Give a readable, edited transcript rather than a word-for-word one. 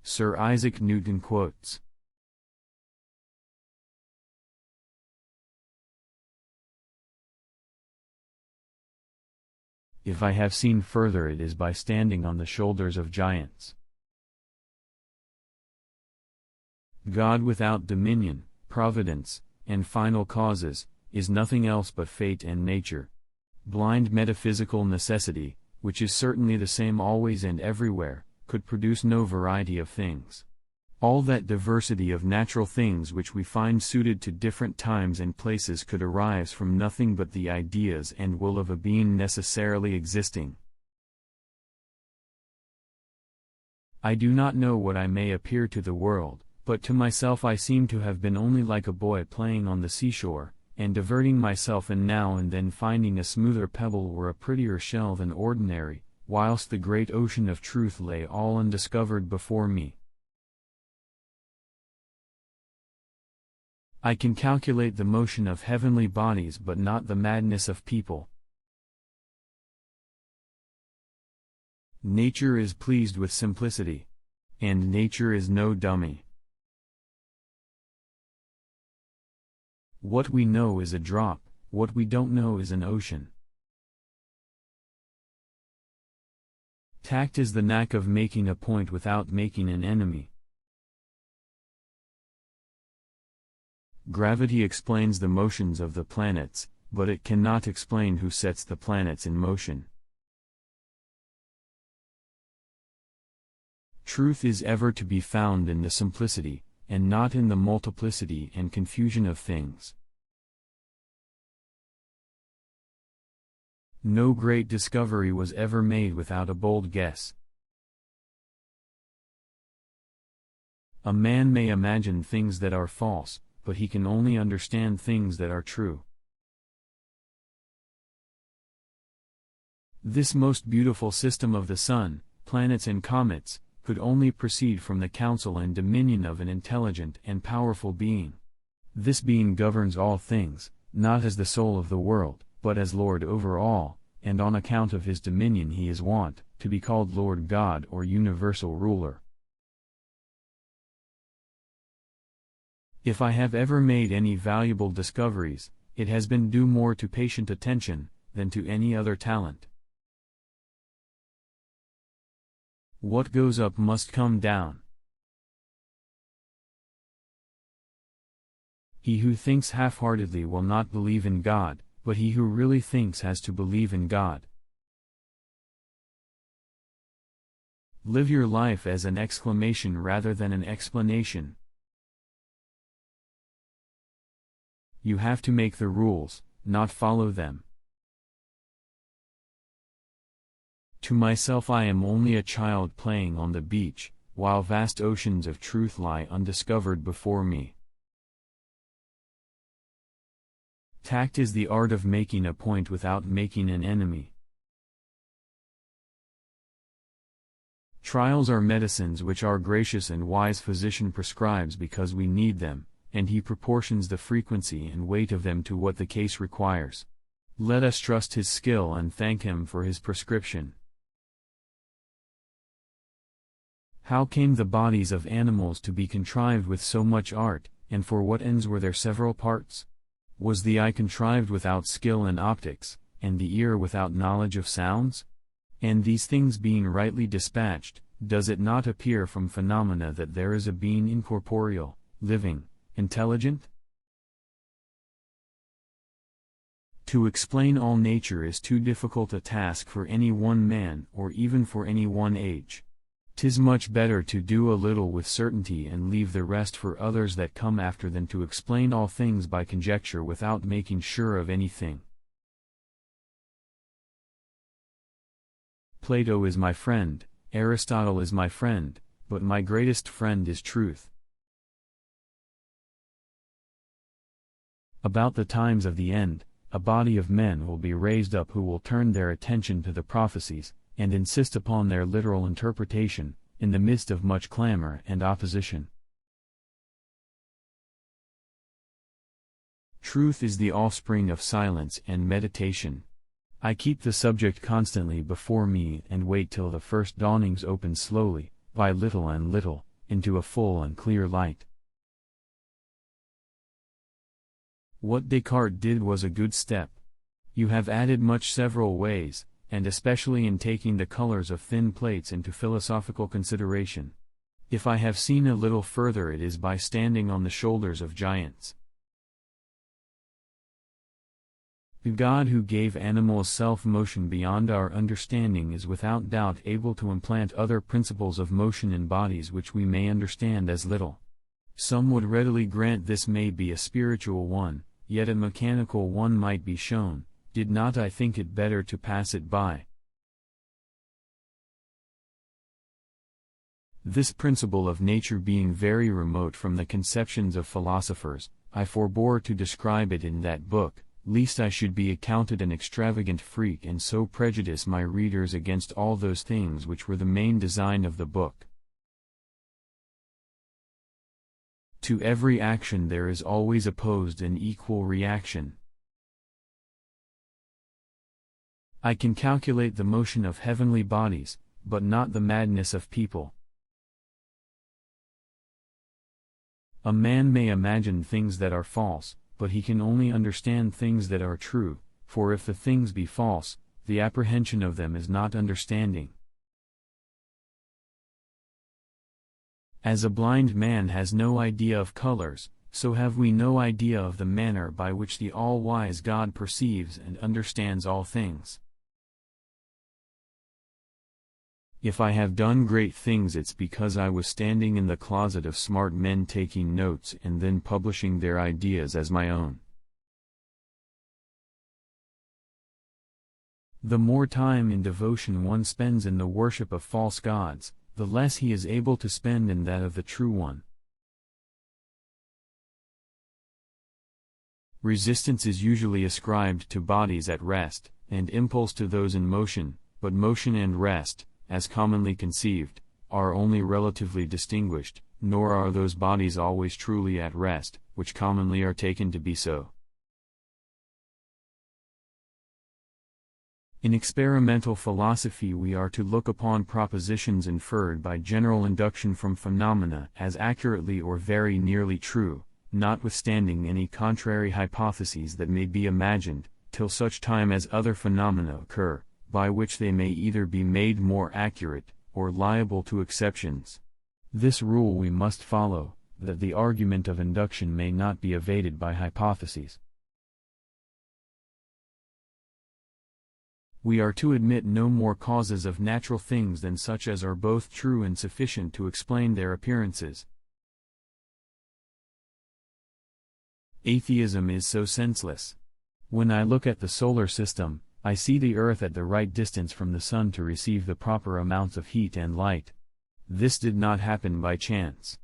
Sir Isaac Newton quotes. If I have seen further, it is by standing on the shoulders of giants. God without dominion, providence, and final causes, is nothing else but fate and nature. Blind metaphysical necessity, which is certainly the same always and everywhere, could produce no variety of things. All that diversity of natural things which we find suited to different times and places could arise from nothing but the ideas and will of a being necessarily existing. I do not know what I may appear to the world, but to myself I seem to have been only like a boy playing on the seashore, and diverting myself and now and then finding a smoother pebble or a prettier shell than ordinary, whilst the great ocean of truth lay all undiscovered before me. I can calculate the motion of heavenly bodies but not the madness of people. Nature is pleased with simplicity. And nature is no dummy. What we know is a drop, what we don't know is an ocean. Tact is the knack of making a point without making an enemy. Gravity explains the motions of the planets, but it cannot explain who sets the planets in motion. Truth is ever to be found in the simplicity, and not in the multiplicity and confusion of things. No great discovery was ever made without a bold guess. A man may imagine things that are false, but he can only understand things that are true. This most beautiful system of the sun, planets and comets, could only proceed from the counsel and dominion of an intelligent and powerful being. This being governs all things, not as the soul of the world, but as Lord over all, and on account of his dominion he is wont to be called Lord God or universal ruler. If I have ever made any valuable discoveries, it has been due more to patient attention than to any other talent. What goes up must come down. He who thinks half-heartedly will not believe in God, but he who really thinks has to believe in God. Live your life as an exclamation rather than an explanation. You have to make the rules, not follow them. To myself I am only a child playing on the beach, while vast oceans of truth lie undiscovered before me. Tact is the art of making a point without making an enemy. Trials are medicines which our gracious and wise physician prescribes because we need them, and he proportions the frequency and weight of them to what the case requires. Let us trust his skill and thank him for his prescription. How came the bodies of animals to be contrived with so much art, and for what ends were their several parts? Was the eye contrived without skill in optics, and the ear without knowledge of sounds? And these things being rightly dispatched, does it not appear from phenomena that there is a being incorporeal, living, intelligent? To explain all nature is too difficult a task for any one man or even for any one age. 'Tis much better to do a little with certainty and leave the rest for others that come after than to explain all things by conjecture without making sure of anything. Plato is my friend, Aristotle is my friend, but my greatest friend is truth. About the times of the end, a body of men will be raised up who will turn their attention to the prophecies, and insist upon their literal interpretation, in the midst of much clamor and opposition. Truth is the offspring of silence and meditation. I keep the subject constantly before me and wait till the first dawnings open slowly, by little and little, into a full and clear light. What Descartes did was a good step. You have added much several ways, and especially in taking the colors of thin plates into philosophical consideration. If I have seen a little further, it is by standing on the shoulders of giants. The God who gave animals self-motion beyond our understanding is without doubt able to implant other principles of motion in bodies which we may understand as little. Some would readily grant this may be a spiritual one, yet a mechanical one might be shown. Did not I think it better to pass it by? This principle of nature being very remote from the conceptions of philosophers, I forbore to describe it in that book, lest I should be accounted an extravagant freak and so prejudice my readers against all those things which were the main design of the book. To every action there is always opposed an equal reaction. I can calculate the motion of heavenly bodies, but not the madness of people. A man may imagine things that are false, but he can only understand things that are true, for if the things be false, the apprehension of them is not understanding. As a blind man has no idea of colors, so have we no idea of the manner by which the all-wise God perceives and understands all things. If I have done great things, it's because I was standing in the closet of smart men taking notes and then publishing their ideas as my own. The more time in devotion one spends in the worship of false gods, the less he is able to spend in that of the true one. Resistance is usually ascribed to bodies at rest, and impulse to those in motion, but motion and rest, as commonly conceived, are only relatively distinguished, nor are those bodies always truly at rest, which commonly are taken to be so. In experimental philosophy we are to look upon propositions inferred by general induction from phenomena as accurately or very nearly true, notwithstanding any contrary hypotheses that may be imagined, till such time as other phenomena occur, by which they may either be made more accurate, or liable to exceptions. This rule we must follow, that the argument of induction may not be evaded by hypotheses. We are to admit no more causes of natural things than such as are both true and sufficient to explain their appearances. Atheism is so senseless. When I look at the solar system, I see the Earth at the right distance from the Sun to receive the proper amounts of heat and light. This did not happen by chance.